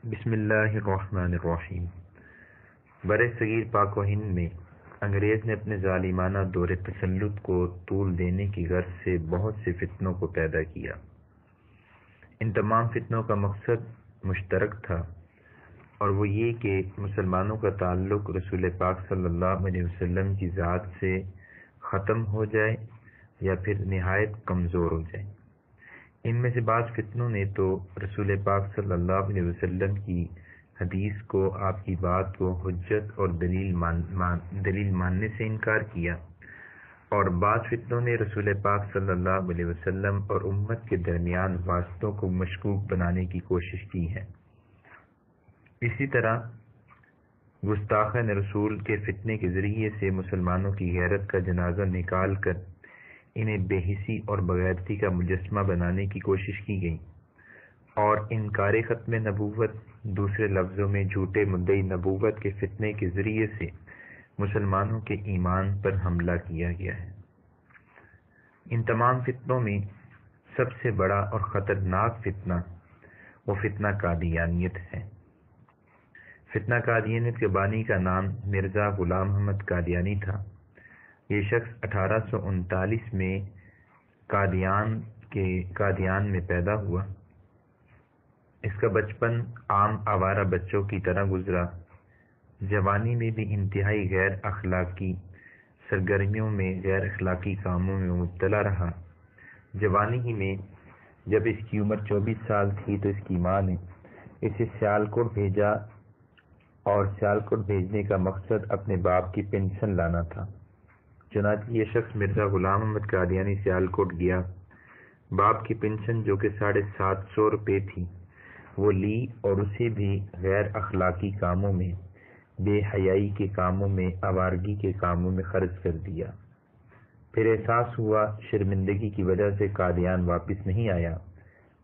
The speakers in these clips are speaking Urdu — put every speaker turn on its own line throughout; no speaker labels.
بسم اللہ الرحمن الرحیم۔ بر صغیر پاک و ہند میں انگریز نے اپنے ظالمانہ دور تسلط کو طول دینے کی غرض سے بہت سے فتنوں کو پیدا کیا۔ ان تمام فتنوں کا مقصد مشترک تھا، اور وہ یہ کہ مسلمانوں کا تعلق رسول پاک صلی اللہ علیہ وسلم کی ذات سے ختم ہو جائے یا پھر نہایت کمزور ہو جائے۔ ان میں سے بعض فتنوں نے تو رسول پاک صلی اللہ علیہ وسلم کی حدیث کو، آپ کی بات کو حجت اور دلیل ماننے سے انکار کیا، اور بعض فتنوں نے رسول پاک صلی اللہ علیہ وسلم اور امت کے درمیان واسطوں کو مشکوک بنانے کی کوشش کی ہے۔ اسی طرح گستاخان رسول کے فتنے کے ذریعے سے مسلمانوں کی غیرت کا جنازہ نکال کر انہیں بے حسی اور بغیرتی کا مجسمہ بنانے کی کوشش کی گئی، اور انکار ختم نبوت، دوسرے لفظوں میں جھوٹے مدعی نبوت کے فتنے کے ذریعے سے مسلمانوں کے ایمان پر حملہ کیا گیا ہے۔ ان تمام فتنوں میں سب سے بڑا اور خطرناک فتنہ وہ فتنہ قادیانیت ہے۔ فتنہ قادیانیت کے بانی کا نام مرزا غلام احمد قادیانی تھا۔ یہ شخص 1839 میں قادیان میں پیدا ہوا۔ اس کا بچپن عام آوارہ بچوں کی طرح گزرا۔ جوانی میں بھی انتہائی غیر اخلاقی سرگرمیوں میں، غیر اخلاقی کاموں میں مبتلا رہا۔ جوانی ہی میں جب اس کی عمر 24 سال تھی تو اس کی ماں نے اسے سیالکوٹ بھیجا، اور سیالکوٹ بھیجنے کا مقصد اپنے باپ کی پنشن لانا تھا۔ چنانچہ یہ شخص مرزا غلام احمد قادیانی سیالکوٹ گیا۔ باپ کی پنشن جو کہ 750 روپے تھی وہ لی، اور اسے بھی غیر اخلاقی کاموں میں، بے حیائی کے کاموں میں، آوارگی کے کاموں میں خرچ کر دیا۔ پھر احساس ہوا، شرمندگی کی وجہ سے قادیان واپس نہیں آیا،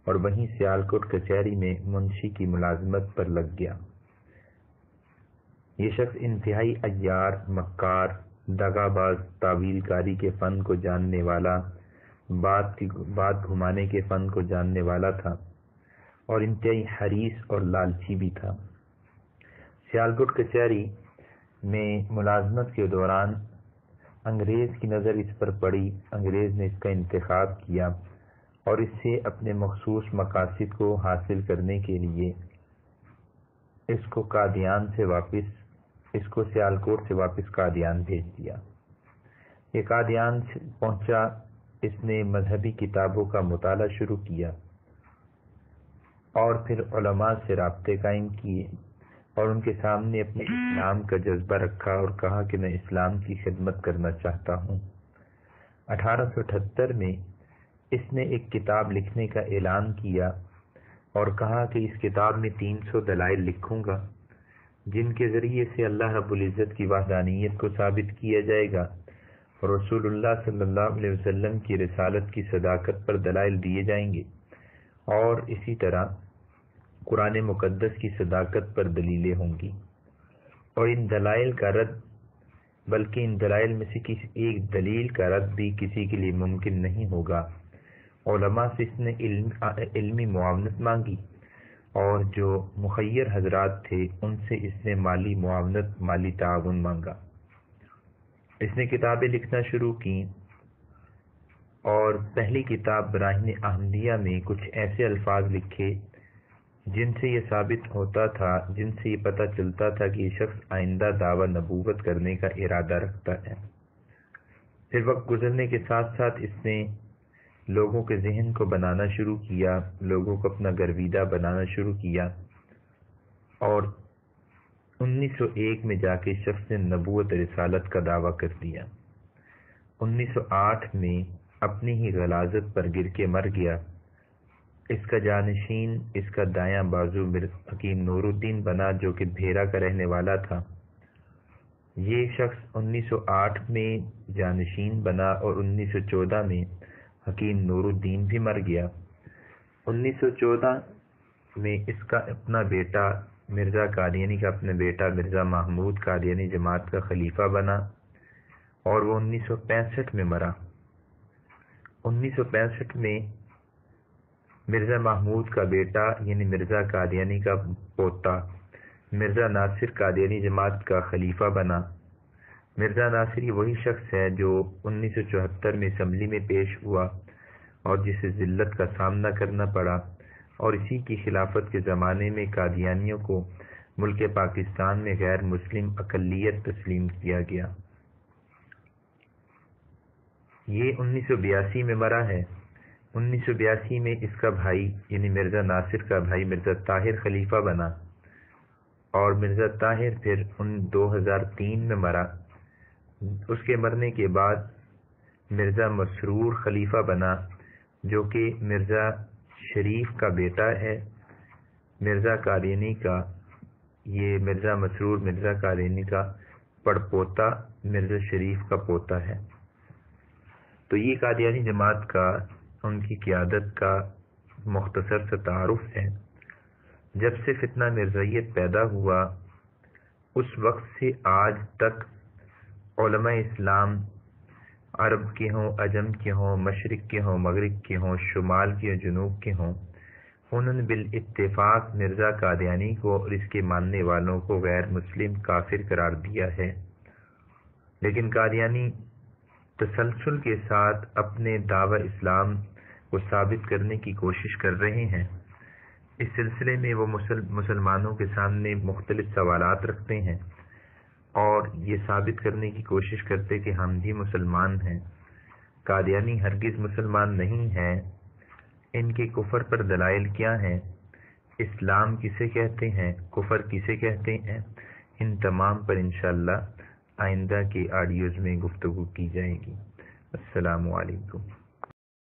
اور وہیں سیالکوٹ کچہری میں منشی کی ملازمت پر لگ گیا۔ یہ شخص انتہائی عیار، مکار، دغا باز، تعویل کاری کے فن کو جاننے والا، بات گھمانے کے فن کو جاننے والا تھا، اور انتہائی حریص اور لالچی بھی تھا۔ سیالکوٹ کچہری میں ملازمت کے دوران انگریز کی نظر اس پر پڑی۔ انگریز نے اس کا انتخاب کیا، اور اس سے اپنے مخصوص مقاصد کو حاصل کرنے کے لیے اس کو سیالکوٹ سے واپس قادیان بھیج دیا۔ یہ قادیان پہنچا، اس نے مذہبی کتابوں کا مطالعہ شروع کیا، اور پھر علماء سے رابطے قائم کیے، اور ان کے سامنے اپنے اسلام کا جذبہ رکھا اور کہا کہ میں اسلام کی خدمت کرنا چاہتا ہوں۔ 1878 میں اس نے ایک کتاب لکھنے کا اعلان کیا، اور کہا کہ اس کتاب میں 300 دلائل لکھوں گا جن کے ذریعے سے اللہ رب العزت کی وحدانیت کو ثابت کیا جائے گا، اور رسول اللہ صلی اللہ علیہ وسلم کی رسالت کی صداقت پر دلائل دیے جائیں گے، اور اسی طرح قرآن مقدس کی صداقت پر دلیلیں ہوں گی، اور ان دلائل کا رد، بلکہ ان دلائل میں سے کسی ایک دلیل کا رد بھی کسی کے لیے ممکن نہیں ہوگا۔ علماء سے اس نے علمی معاونت مانگی، اور جو مخیر حضرات تھے ان سے اس نے مالی معاونت، مالی تعاون مانگا۔ اس نے کتابیں لکھنا شروع کی، اور پہلی کتاب براہین احمدیہ میں کچھ ایسے الفاظ لکھے جن سے یہ ثابت ہوتا تھا، جن سے یہ پتہ چلتا تھا کہ یہ شخص آئندہ دعوی نبوت کرنے کا ارادہ رکھتا ہے۔ پھر وقت گزرنے کے ساتھ ساتھ اس نے لوگوں کے ذہن کو بنانا شروع کیا، لوگوں کو اپنا گرویدہ بنانا شروع کیا، اور 1901 میں جا کے شخص نے نبوت رسالت کا دعویٰ کر دیا۔ 1908 میں اپنی ہی غلاظت پر گر کے مر گیا۔ اس کا جانشین، اس کا دایاں بازو حکیم نور الدین بنا، جو کہ بھیرا کا رہنے والا تھا۔ یہ شخص 1908 میں جانشین بنا، اور 1914 میں حکیم نور الدین بھی مر گیا۔ 1914 میں اس کا اپنا بیٹا مرزا قادیانی کا اپنا بیٹا مرزا محمود قادیانی جماعت کا خلیفہ بنا، اور وہ 1965 میں مرا۔ 1965 میں مرزا محمود کا بیٹا یعنی مرزا قادیانی کا پوتا مرزا ناصر قادیانی جماعت کا خلیفہ بنا۔ مرزا ناصر یہ وہی شخص ہے جو 1974 میں اسمبلی میں پیش ہوا اور جسے ذلت کا سامنا کرنا پڑا، اور اسی کی خلافت کے زمانے میں قادیانیوں کو ملک پاکستان میں غیر مسلم اقلیت تسلیم کیا گیا۔ یہ 1982 میں مرا ہے۔ 1982 میں اس کا بھائی یعنی مرزا ناصر کا بھائی مرزا طاہر خلیفہ بنا، اور مرزا طاہر پھر 2003 میں مرا۔ اس کے مرنے کے بعد مرزا مسرور خلیفہ بنا، جو کہ مرزا شریف کا بیٹا ہے مرزا قادیانی کا۔ یہ مرزا مسرور مرزا قادیانی کا پڑپوتا مرزا شریف کا پوتا ہے۔ تو یہ قادیانی جماعت کا ان کی قیادت کا مختصر سا تعارف ہے۔ جب سے فتنہ مرزائیت پیدا ہوا اس وقت سے آج تک علماء اسلام عرب کے ہوں، عجم کے ہوں، مشرق کے ہوں، مغرب کے ہوں، شمال کے ہوں، جنوب کے ہوں، انہوں نے بالاتفاق مرزا قادیانی کو اور اس کے ماننے والوں کو غیر مسلم کافر قرار دیا ہے۔ لیکن قادیانی تسلسل کے ساتھ اپنے دعوی اسلام کو ثابت کرنے کی کوشش کر رہے ہیں۔ اس سلسلے میں وہ مسلمانوں کے سامنے مختلف سوالات رکھتے ہیں اور یہ ثابت کرنے کی کوشش کرتے کہ ہم بھی مسلمان ہیں۔ قادیانی ہرگز مسلمان نہیں ہیں۔ ان کے کفر پر دلائل کیا ہیں؟ اسلام کسے کہتے ہیں؟ کفر کسے کہتے ہیں؟ ان تمام پر انشاءاللہ آئندہ کے آڈیوز میں گفتگو کی جائے گی۔ السلام علیکم۔